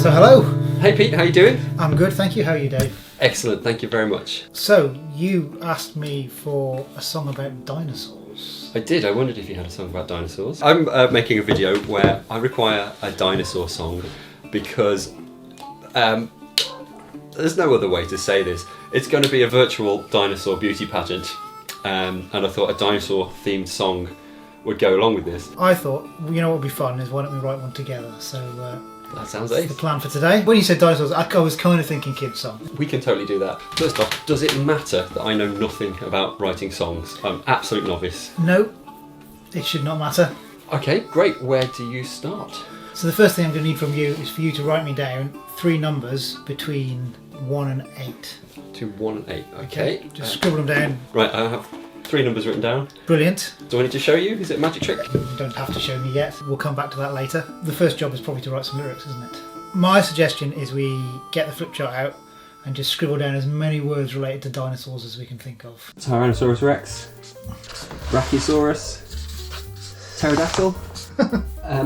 So hello. Hey Pete, how you doing? I'm good, thank you. How are you, Dave? Excellent, thank you very much. So you asked me for a song about dinosaurs. I did, I wondered if you had a song about dinosaurs. I'm making a video where I require a dinosaur song because there's no other way to say this. It's going to be a virtual dinosaur beauty pageant, and I thought a dinosaur themed song would go along with this. I thought, you know what would be fun is why don't we write one together? So That sounds that's ace. the plan for today. When you said dinosaurs, I was kind of thinking kids' song. We can totally do that. First off, does it matter that I know nothing about writing songs? I'm absolute novice. No, it should not matter. Okay, great. Where do you start? So the first thing I'm going to need from you is for you to write me down 3 numbers between 1 and 8. To 1 and 8. Okay. Just scribble them down. Right, I have 3 numbers written down. Brilliant. Do I need to show you? Is it a magic trick? You don't have to show me yet. We'll come back to that later. The first job is probably to write some lyrics, isn't it? My suggestion is we get the flip chart out and just scribble down as many words related to dinosaurs as we can think of. Tyrannosaurus Rex, Brachiosaurus, Pterodactyl,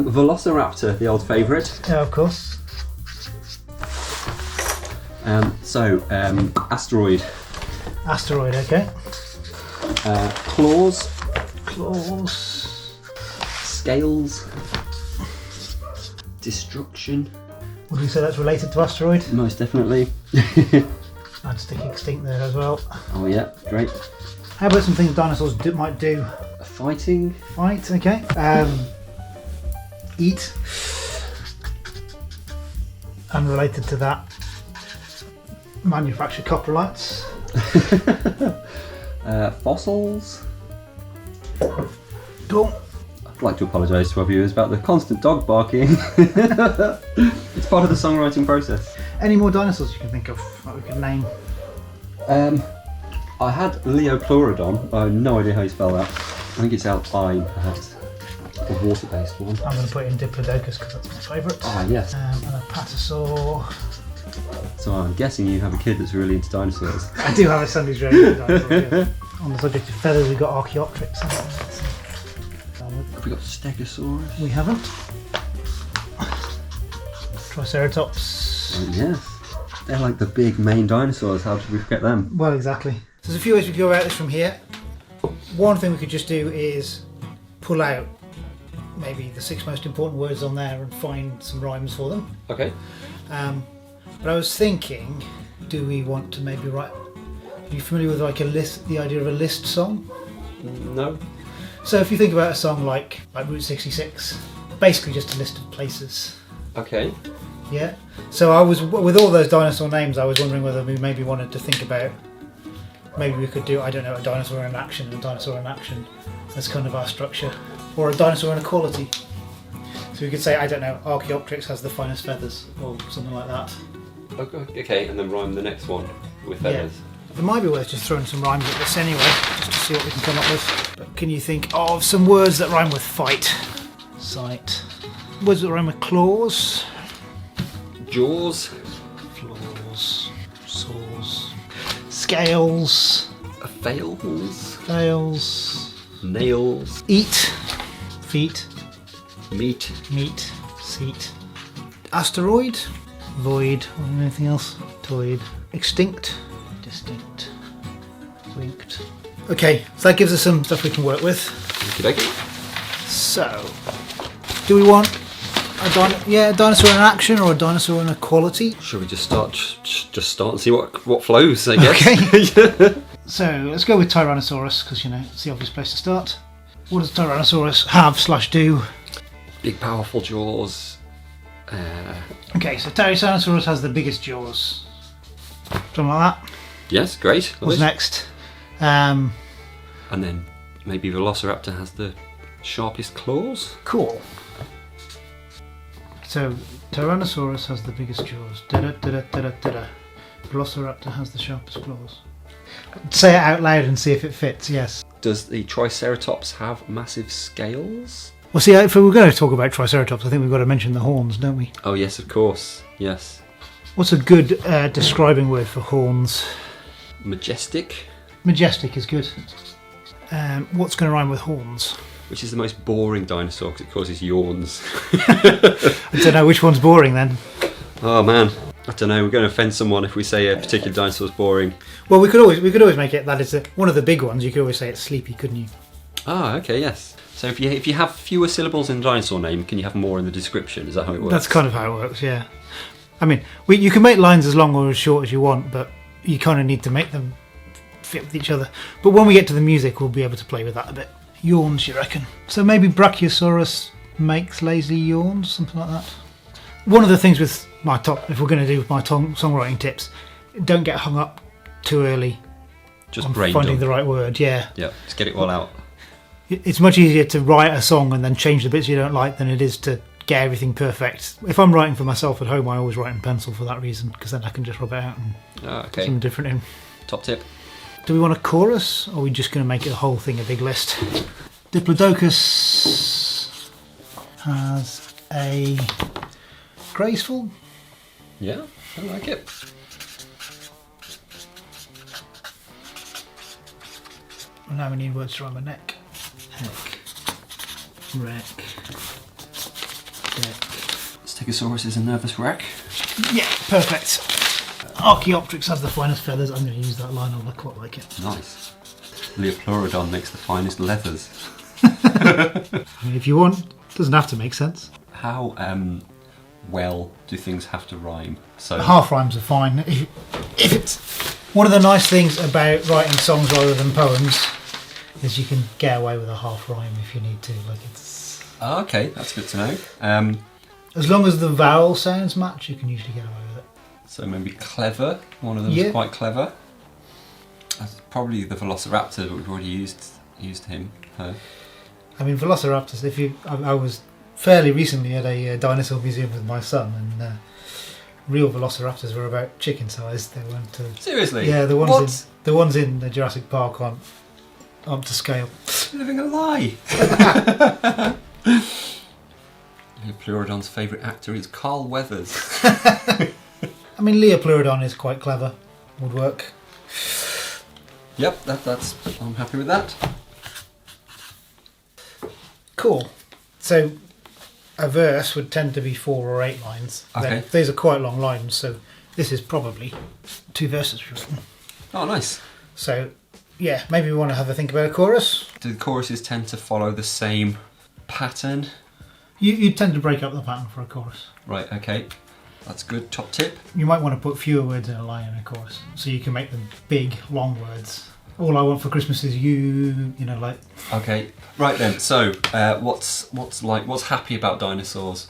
Velociraptor, the old favourite. Yeah, of course. Asteroid, Asteroid, okay. Claws, Claws. Scales, Destruction. Would we say that's related to asteroid? Most definitely. I'd stick extinct there as well. Oh yeah, great. How about some things dinosaurs might do? Fighting. Fight, okay. Eat. Unrelated to that, manufacture coprolites. Fossils. Cool. I'd like to apologise to our viewers about the constant dog barking. It's part of the songwriting process. Any more dinosaurs you can think of that we could name? I had Leochlorodon. I have no idea how you spell that. I think it's L-I, perhaps. A water-based one. I'm going to put in Diplodocus because that's my favourite. Ah, yes. And a patasaur. So I'm guessing you have a kid that's really into dinosaurs. I do have a son who's really into dinosaurs. Yes. On the subject of feathers, we've got Archaeopteryx. Have we got Stegosaurus? We haven't. Triceratops. Oh, yes. They're like the big main dinosaurs. How did we forget them? Well, exactly. So there's a few ways we could go about this from here. One thing we could just do is pull out maybe the 6 most important words on there and find some rhymes for them. Okay. But I was thinking, do we want to maybe write... Are you familiar with like a list, the idea of a list song? No. So if you think about a song like Route 66, basically just a list of places. Okay. Yeah. So I was, with all those dinosaur names, I was wondering whether we maybe wanted to think about, maybe we could do, I don't know, a dinosaur in action and a dinosaur in action as kind of our structure, or a dinosaur in equality. So we could say, I don't know, Archaeopteryx has the finest feathers, or something like that. Okay, and then rhyme the next one with feathers. Yeah. It might be worth just throwing some rhymes at this anyway, just to see what we can come up with. But can you think of some words that rhyme with fight? Sight. Words that rhyme with claws? Jaws. Flaws. Saws. Scales. Fails. Fails. Nails. Eat. Feet. Meat. Meat. Seat. Asteroid. Void. Anything else? Toid. Extinct. Distinct. Winked. Okay, so that gives us some stuff we can work with. Okey-dokey. So, do we want a dinosaur in action or a dinosaur in equality? Shall we just start? Just start and see what flows, I guess. Okay. So let's go with Tyrannosaurus because it's the obvious place to start. What does Tyrannosaurus have/do? Big powerful jaws. Okay, so Tyrannosaurus has the biggest jaws. Something like that. Yes, great. What's next? And then maybe Velociraptor has the sharpest claws. Cool. So Tyrannosaurus has the biggest jaws. Da-da-da-da-da-da-da. Velociraptor has the sharpest claws. Say it out loud and see if it fits. Yes. Does the Triceratops have massive scales? Well, see, if we're going to talk about Triceratops, I think we've got to mention the horns, don't we? Oh yes, of course. Yes. What's a good describing word for horns? Majestic. Majestic is good. What's going to rhyme with horns? Which is the most boring dinosaur because it causes yawns. I don't know which one's boring then. Oh man, I don't know. We're going to offend someone if we say a particular dinosaur is boring. Well, we could always make it that it's one of the big ones. You could always say it's sleepy, couldn't you? Ah, okay, yes. So if you have fewer syllables in a dinosaur name, can you have more in the description? Is that how it works? That's kind of how it works, yeah. I mean, you can make lines as long or as short as you want, but you kind of need to make them fit with each other. But when we get to the music, we'll be able to play with that a bit. Yawns, you reckon? So maybe Brachiosaurus makes lazy yawns, something like that. One of the things with my if we're going to do my songwriting tips, don't get hung up too early Just on brain finding dump. the right word, yeah. Yeah, just get it all out. It's much easier to write a song and then change the bits you don't like than it is to get everything perfect. If I'm writing for myself at home, I always write in pencil for that reason, because then I can just rub it out and put something different in. Top tip. Do we want a chorus, or are we just going to make it the whole thing a big list? Diplodocus has a graceful. Yeah, I like it. Now we need words to rhyme with neck. Heck. Wreck. Deck. Stegosaurus is a nervous wreck. Yeah, perfect. Archaeopteryx has the finest feathers. I'm going to use that line, I quite like it. Nice. Leopleurodon makes the finest leathers. I mean, if you want, it doesn't have to make sense. How well do things have to rhyme? So Half rhymes are fine. If it's one of the nice things about writing songs rather than poems is you can get away with a half rhyme if you need to. Like it's okay, that's good to know. as long as the vowel sounds match, you can usually get away with it. So maybe clever. One of them is quite clever. That's probably the Velociraptor, but we've already used him. Her. I mean, Velociraptors. I was fairly recently at a dinosaur museum with my son, and real Velociraptors were about chicken sized. They weren't. Seriously? Yeah, the ones in the Jurassic Park aren't to scale. You're living a lie. Leopleurodon's favourite actor is Carl Weathers. I mean, Leopleurodon is quite clever. Would work. Yep, that's. I'm happy with that. Cool. So a verse would tend to be 4 or 8 lines. Okay. These are quite long lines, so this is probably 2 verses. Oh, nice. So, yeah, maybe we want to have a think about a chorus. Do the choruses tend to follow the same pattern? You tend to break up the pattern for a chorus. Right, okay. That's good. Top tip. You might want to put fewer words in a line in a chorus, so you can make them big, long words. All I want for Christmas is you, like... Okay, right then. So, what's happy about dinosaurs?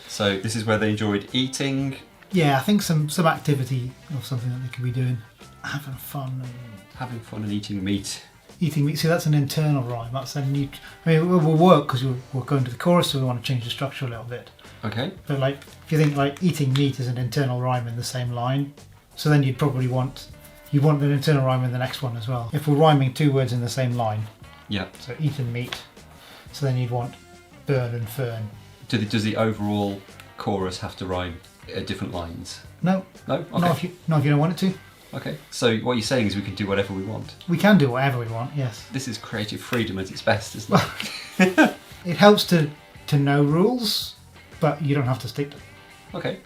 So this is where they enjoyed eating. Yeah, I think some activity or something that they could be doing, having fun and eating meat. Eating meat. See, that's an internal rhyme. That's a new. I mean, it will work because we're going to the chorus, so we want to change the structure a little bit. Okay. But if you think eating meat is an internal rhyme in the same line, so then you'd probably want an internal rhyme in the next one as well. If we're rhyming 2 words in the same line. Yeah. So eat and meat. So then you'd want burn and fern. Does the overall chorus have to rhyme at different lines? No. No? Okay. Not if you don't want it to. Okay. So what you're saying is we can do whatever we want. We can do whatever we want, yes. This is creative freedom at its best, isn't it? It helps to know rules, but you don't have to stick to them. Okay.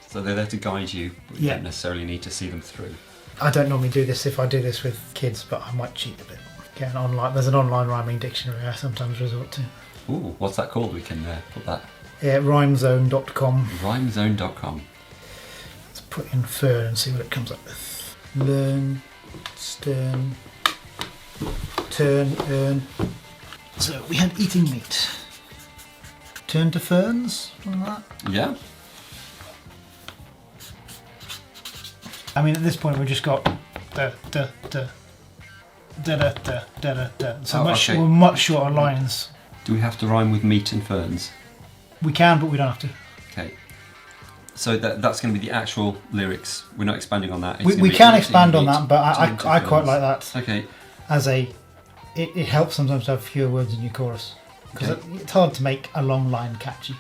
So they're there to guide you, but you don't necessarily need to see them through. I don't normally do this if I do this with kids, but I might cheat a bit. There's an online rhyming dictionary I sometimes resort to. Ooh, what's that called? We can put that. Rhymezone.com. Rhymezone.com. Let's put in fern and see what it comes up with. Learn, stern, turn, earn. So we had eating meat. Turn to ferns, something like that. Yeah. I mean, at this point we've just got so much shorter lines. Do we have to rhyme with meat and ferns? We can, but we don't have to. Okay. So that's going to be the actual lyrics. We're not expanding on that. We can expand on that, but I quite like that. Okay. It helps sometimes to have fewer words in your chorus because it's hard to make a long line catchy.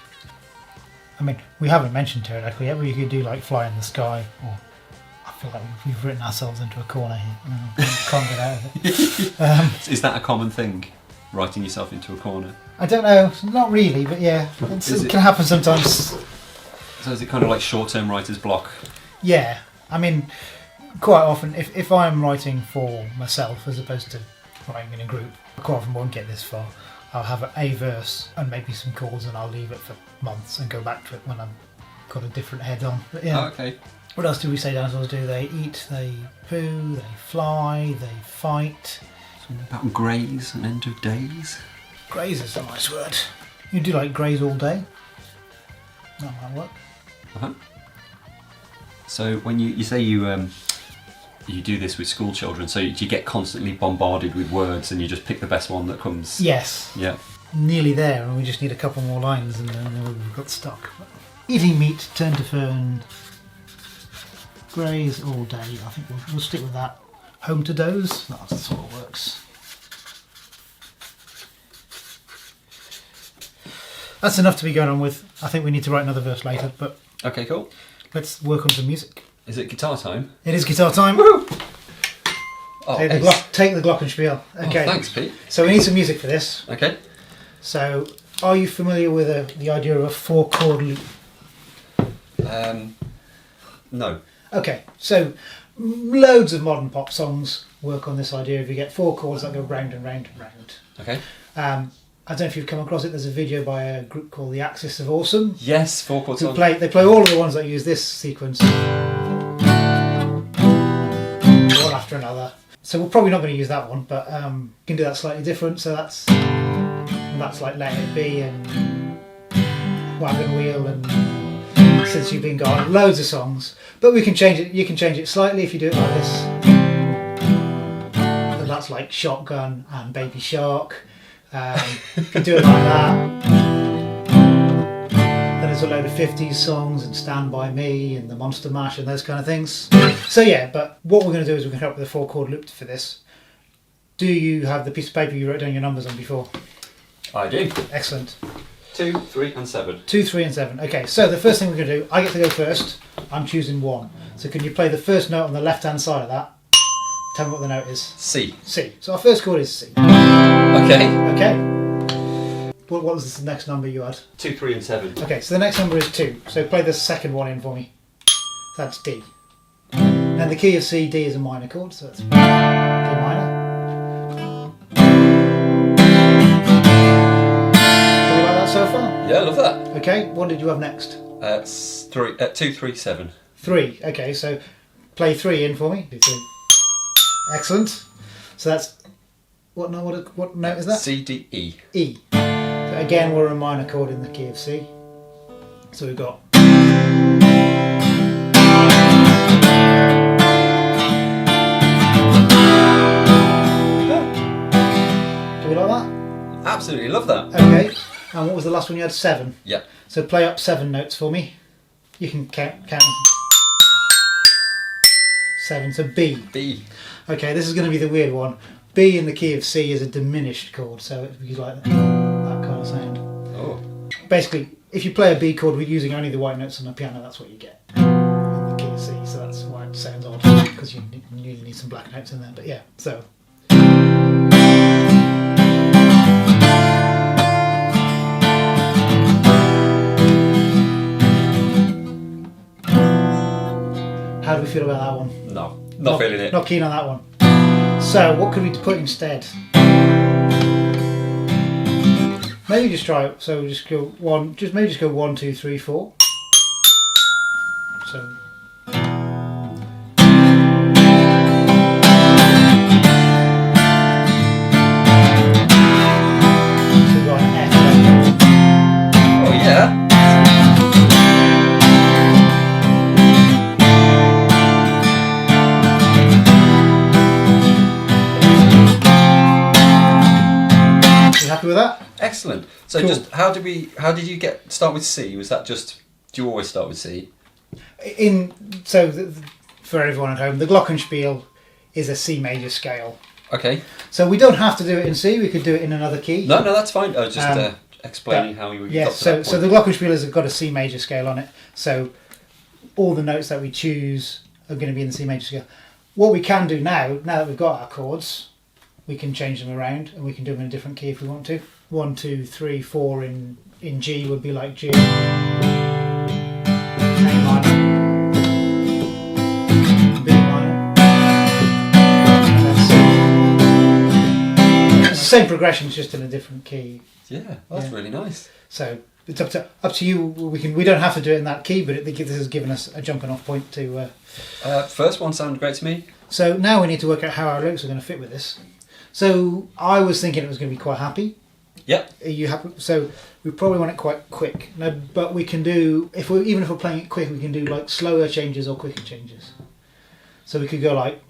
I mean, we haven't mentioned pterodactyl yet, but you could do fly in the sky, or I feel like we've written ourselves into a corner here. Can't get out of it. Is that a common thing? Writing yourself into a corner? I don't know, not really, but yeah, it can happen sometimes. So is it kind of like short-term writer's block? Yeah, I mean, quite often, if I'm writing for myself as opposed to writing in a group, I quite often won't get this far. I'll have a verse and maybe some chords, and I'll leave it for months and go back to it when I've got a different head on. But yeah. Oh, okay. What else do we say dinosaurs do? They eat, they poo, they fly, they fight. Something about graze and end of days. Graze is a nice word. You do like graze all day. That might work. Uh-huh. So when you say you do this with school children, so do you get constantly bombarded with words and you just pick the best one that comes? Yes. Yeah. Nearly there, and we just need a couple more lines and then we've got stuck. Eating meat, turn to fern, graze all day. I think we'll stick with that. Home to doze, that sort of works. That's enough to be going on with. I think we need to write another verse later, but Okay, cool. let's work on some music. Is it guitar time? It is guitar time. Woo! Oh, Take the glockenspiel. Okay. Oh, thanks, Pete. So we need some music for this. Okay. So, are you familiar with the idea of a 4-chord loop? No. Okay, so loads of modern pop songs work on this idea. If you get 4 chords that go round and round and round. Okay. I don't know if you've come across it. There's a video by a group called the Axis of Awesome. Yes, 4-chord song. They play all of the ones that use this sequence, one after another. So we're probably not going to use that one, but you can do that slightly different. So that's like Let It Be and Wagon Wheel and Since You've Been Gone. Loads of songs, but we can change it. You can change it slightly if you do it like this. And that's like Shotgun and Baby Shark. You can do it like that. Then there's a load of 50s songs and Stand By Me and the Monster Mash and those kind of things. So yeah, but what we're going to do is we're going to come up with a 4-chord loop for this. Do you have the piece of paper you wrote down your numbers on before? I do. Excellent. 2, 3 and 7. 2, 3 and 7. Okay, so the first thing we're going to do, I get to go first. I'm choosing 1. So can you play the first note on the left hand side of that? Tell me what the note is. C. C. So our first chord is C. Okay. Okay. What was the next number you had? 2, 3 and 7. Okay, so the next number is 2. So play the second one in for me. That's D. And the key of C, D is a minor chord, so that's D minor. Do you like that so far? Yeah, I love that. Okay, what did you have next? 2, 3, 7. 3. Okay, so play 3 in for me. Do 3. Excellent. So that's what note is that? C, D, E. E. So again, we're a minor chord in the key of C. So we've got. Do we like that? Absolutely love that. Okay. And what was the last one you had? 7. Yeah. So play up 7 notes for me. You can count. 7. So B. B. Okay, this is going to be the weird one. B in the key of C is a diminished chord, so it'd be like that kind of sound. Oh. Basically, if you play a B chord with using only the white notes on the piano, that's what you get in the key of C. So that's why it sounds odd, because you need some black notes in there. But yeah, so. How do we feel about that one? No, not feeling it. Not keen on that one. So, what could we put instead? Maybe just try it. So just go 1. Maybe just go 1, 2, 3, 4. So. We've got an F. Oh yeah. Happy with that? Excellent. So Cool. just how did you start with C? Was that just, do you always start with C? For everyone at home, the glockenspiel is a C major scale. Okay. So we don't have to do it in C. We could do it in another key. No, that's fine. I was just explaining how we got to that point. So the glockenspiel has got a C major scale on it. So all the notes that we choose are going to be in the C major scale. What we can do now that we've got our chords, we can change them around and we can do them in a different key if we want to. 1, 2, 3, 4 in G would be like G. minor, B minor, and then C. It's the same progression, it's just in a different key. Yeah, that's really nice. So it's up to you. We don't have to do it in that key, but this has given us a jumping off point to. First one sounded great to me. So now we need to work out how our lyrics are going to fit with this. So I was thinking it was going to be quite happy. Yep. Are you happy? So we probably want it quite quick. No, but we can do even if we're playing it quick, we can do like slower changes or quicker changes. So we could go like,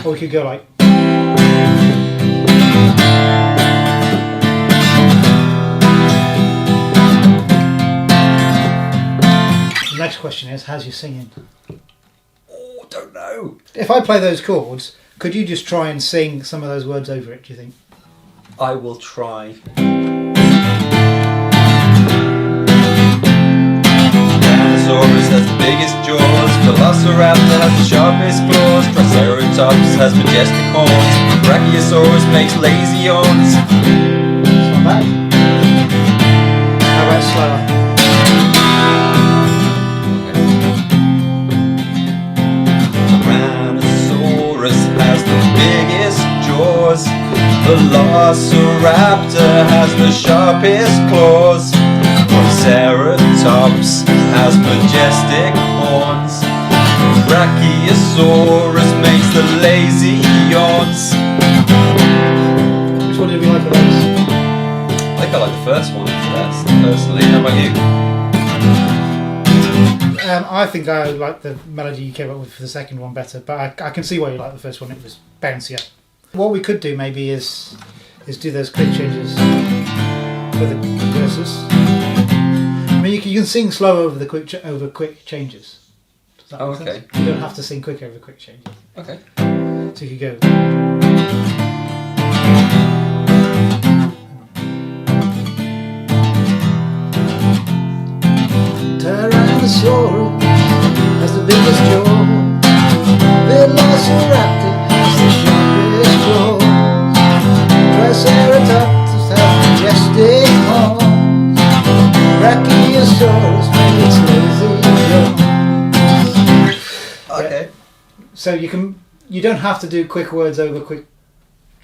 or we could go like. The next question is, how's your singing? Oh, don't know. If I play those chords, could you just try and sing some of those words over it, do you think? I will try. Dinosaurs has the biggest jaws, Velociraptor has the sharpest claws, Triceratops has majestic horns, Brachiosaurus makes lazy yawns. It's not bad. How about slower? Tyrannosaurus has the biggest jaws, Velociraptor has the sharpest claws, Triceratops has majestic horns, Brachiosaurus makes the lazy yawns. Which one did we like the most? I think I like the first one best, personally. How about you? I think I like the melody you came up with for the second one better, but I can see why you like the first one. It was bouncier. What we could do maybe is do those quick changes for the verses. I mean, you can sing slow over the quick changes. Does that make sense? You don't have to sing quick over quick changes. Okay. So you could go. Tyrannosaurus has the biggest jaw. Velociraptor has the sharpest claws. Triceratops has majestic horns. Brachiosaurus makes lazy yawns. Okay. Yeah. So you don't have to do quick words over quick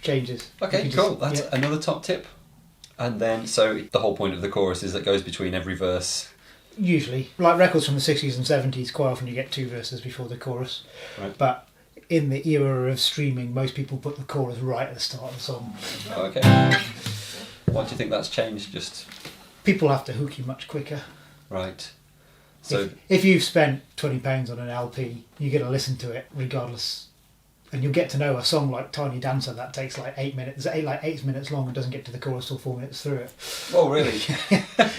changes. Okay, cool. That's another top tip. And then, so the whole point of the chorus is that it goes between every verse. Usually, like records from the 60s and 70s, quite often you get two verses before the chorus. Right. But in the era of streaming, most people put the chorus right at the start of the song. Oh, okay. Why do you think that's changed? Just People have to hook you much quicker. right. So If you've spent £20 on an LP, you're going to listen to it regardless. And you'll get to know a song like Tiny Dancer that takes like 8 minutes, 8 minutes long and doesn't get to the chorus till 4 minutes through it. oh really?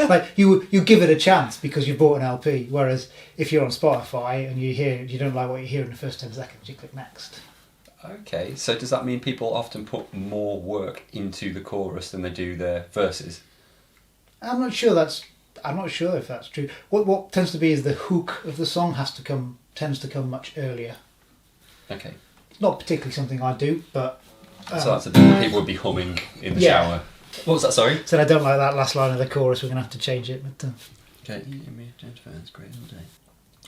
Like you give it a chance because you bought an LP. Whereas if you're on Spotify and you don't like what you hear in the first 10 seconds, you click next. Okay. So does that mean people often put more work into the chorus than they do their verses? I'm not sure if that's true. What tends to be is the hook of the song tends to come much earlier. Okay. Not particularly something I do, but So that's a thing that people would be humming in the shower. What was that? Sorry. So I don't like that last line of the chorus. We're gonna have to change it. But Okay. It's great all day.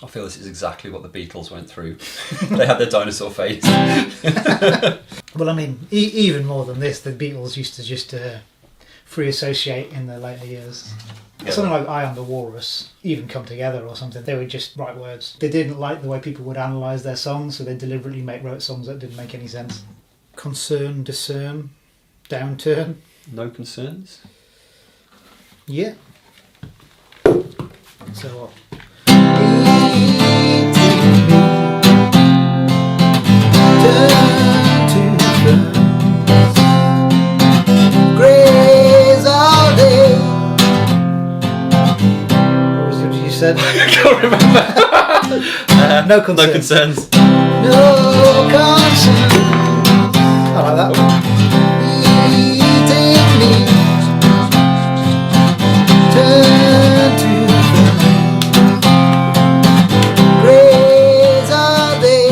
I feel this is exactly what the Beatles went through. They had their dinosaur phase. well, I mean, even more than this, the Beatles used to just free associate in the later years. Yeah. Something like I Am the Walrus, even Come Together or something, they would just write words. They didn't like the way people would analyse their songs, so they deliberately wrote songs that didn't make any sense. Concern, discern, downturn. No concerns? Yeah. So what? Said. I can't remember. No concerns. No concerns. No concerns. I like that one. Eating meat. Turn to graze all day.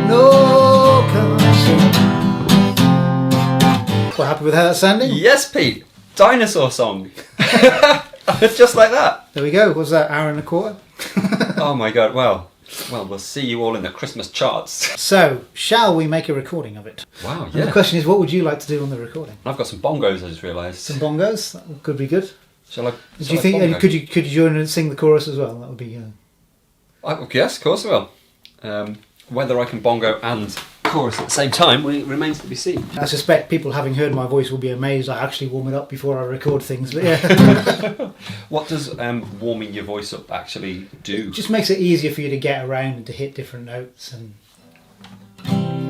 No concerns. Quite happy with how that's sounding? Yes, Pete. dinosaur song. Just like that. There we go. What's that? Hour and a quarter. Oh my god. Well, we'll see you all in the Christmas charts. So, shall we make a recording of it? Wow. And Yeah. the question is, what would you like to do on the recording? I've got some bongos. I just realised. Some bongos. That could be good. Shall I? Do shall you I think? bongo? Could you join and sing the chorus as well? That would be. Yes, of course I will. Whether I can bongo and chorus at the same time remains to be seen. I suspect people having heard my voice will be amazed I actually warm it up before I record things. But yeah, What does warming your voice up actually do? it just makes it easier for you to get around and to hit different notes. And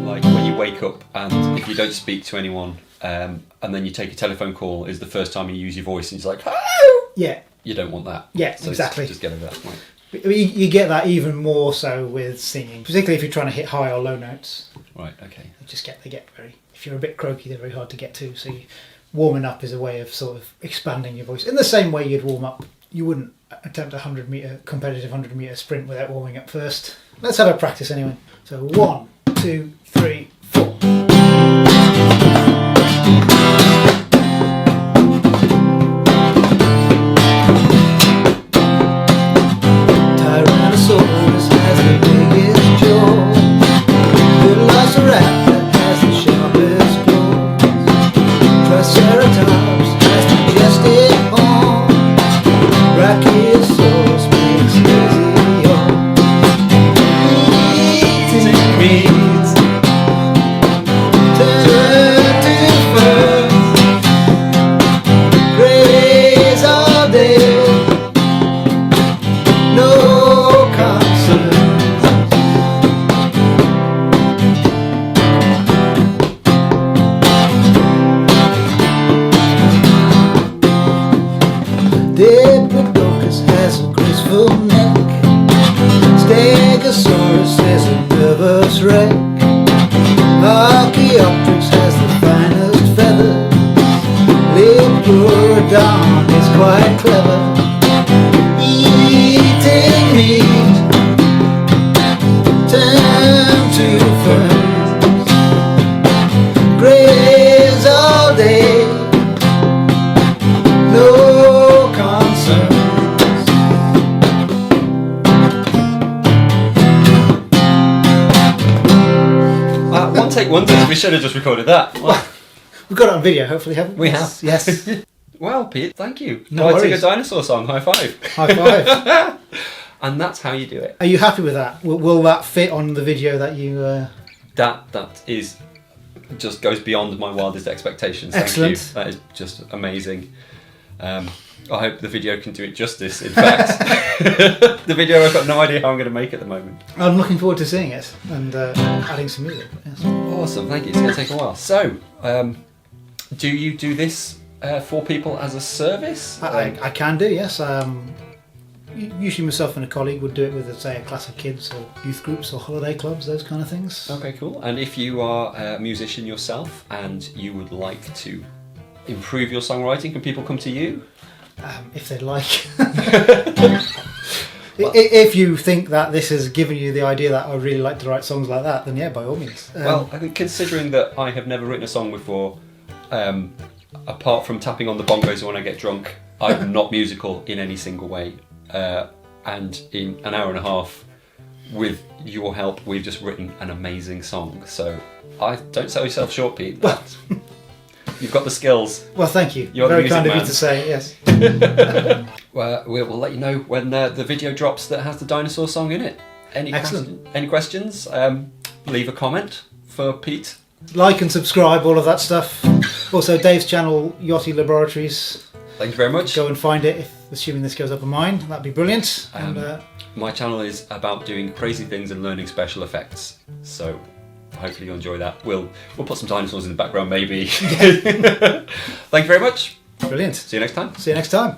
Like when you wake up and if you don't speak to anyone and then you take a telephone call is the first time you use your voice and it's like, hello! yeah, You don't want that. Yeah, So exactly. Just get over that point. I mean, you get that even more so with singing, particularly if you're trying to hit high or low notes. Right, okay. They get very. If you're a bit croaky, they're very hard to get to. So warming up is a way of sort of expanding your voice in the same way you'd warm up. You wouldn't attempt a 100-meter competitive 100-meter sprint without warming up first. Let's have a practice anyway. So 1, 2, 3, 4. Tyrannosaurus has the biggest jaw. Velociraptor has the sharpest claws. Triceratops has the majestic horn. Brachiosaurus makes lazy yawn. Eating meat, turn to fur. Graze all day, no concerns. Diplodocus has a graceful neck. Stegosaurus is a nervous wreck. Archaeopteryx has the finest feathers. Leopardon is quite clever. Eating meat, turn to ferns. Graze all day, no concerns. One take wonders. We should have just recorded that. Well, We've got it on video, hopefully, haven't we? we have. Yes. Well, Pete, thank you. No Writing a worries. dinosaur song. High five. High five. And that's how you do it. Are you happy with that? Will that fit on the video that you... That is just goes beyond my wildest expectations. Excellent. Thank you. That is just amazing. I hope the video can do it justice. In fact, the video I've got no idea how I'm going to make at the moment. I'm looking forward to seeing it and adding some music. Yes. Awesome, thank you. It's going to take a while. So, do you do this for people as a service? I can do, yes. Usually myself and a colleague would do it with, say, a class of kids or youth groups or holiday clubs, those kind of things. Okay, cool. And if you are a musician yourself and you would like to improve your songwriting, can people come to you? If they'd like. If you think that this has given you the idea that I really like to write songs like that, then yeah, by all means. Well, I think considering that I have never written a song before, apart from tapping on the bongos when I get drunk, I'm not musical in any single way. And in an hour and a half, with your help, we've just written an amazing song. So don't sell yourself short, Pete. You've got the skills. Well, thank you. You're the Very music kind of you man. to say, yes. Well, we'll let you know when the video drops that has the dinosaur song in it. Excellent. Any questions? Leave a comment for Pete. Like and subscribe, all of that stuff. Also, Dave's channel, Yotty Laboratories. Thank you very much. Go and find it, assuming this goes up on mine. That'd be brilliant. And My channel is about doing crazy things and learning special effects. So hopefully you'll enjoy that. We'll put some dinosaurs in the background maybe. Thank you very much. brilliant. See you next time. See you next time.